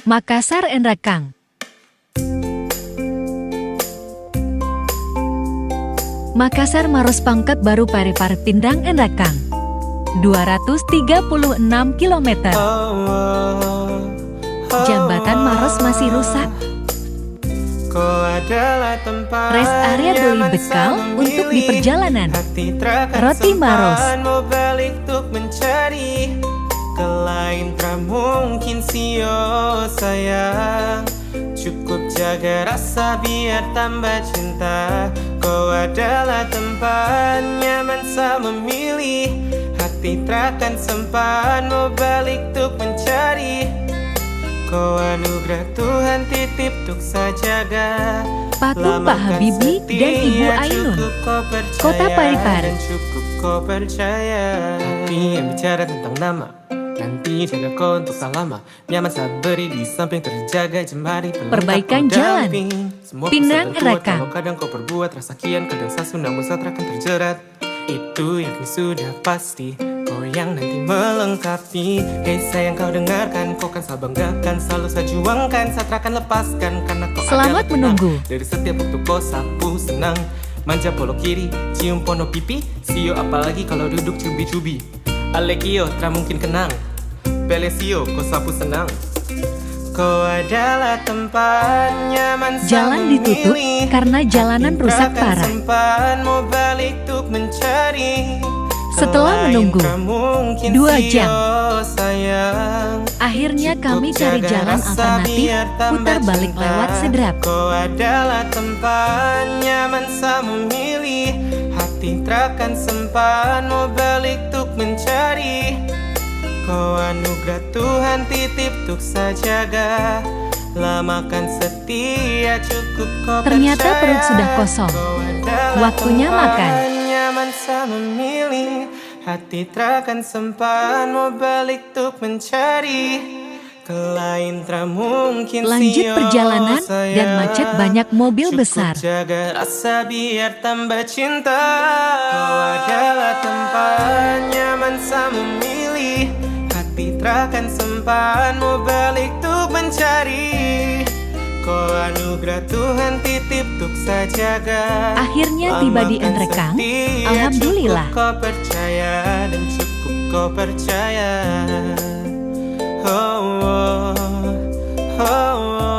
Makassar Enrakang. Makassar Maros Pangkep Baru Parepare Pindang Enrakang 236 km. Jembatan Maros masih rusak. Rest area doi bekal untuk di perjalanan. Roti Maros. Kelain mungkin sio sayang, cukup jaga rasa biar tambah cinta. Kau adalah tempat nyaman saya memilih, hati takkan sempat mau balik untuk mencari. Kau anugerah Tuhan titip untuk saya jaga. Patung Pak Habibie dan Ibu Ainun, Kota Parepare. Cukup kau percaya. Hati yang bicara tentang nama, nanti jaga kau untuk selama. Nyaman saya beri di samping terjaga jemari. Perbaikan jalan Pindang Enrakang. Kalau kadang kau perbuat rasa kian, kadang sasu namun saya akan terjerat. Itu yang sudah pasti, kau yang nanti melengkapi. Hei sayang kau dengarkan, kau kan saya banggakan, selalu saya juangkan, saya akan lepaskan. Karena kau Selamat menunggu. dari setiap waktu kau sapu senang. Manja polo kiri, cium pono pipi, sio apalagi kalau duduk cubi-cubi. Alekio, tak mungkin kenang, Belesio, kau sapu senang. Kau adalah tempat nyaman. Jalan ditutup karena jalanan rusak parah. Setelah menunggu 2 jam, akhirnya kami cari jalan alternatif, putar balik lewat Sedrap. Kau adalah tempat nyaman saya memilih, hati takkan sempat mau balik untuk mencari. Kau anugerah Tuhan titip untuk saya jaga. Lamakan setia cukup kau percaya. Ternyata perut sudah kosong. Waktunya makan. Nyaman saya memilih, hati takkan sempat mau balik untuk mencari. Kelain mungkin Lanjut perjalanan dan macet banyak mobil besar. Jaga rasa biar tambah cinta. Kau adalah tempat nyaman saya memilih, hati takkan sempat mau balik untuk mencari. Kau anugerah Tuhan titip untuk saya jaga. Akhirnya tiba di Enrakang. Alhamdulillah. Cukup kau percaya dan cukup kau percaya. Oh, oh, oh, oh.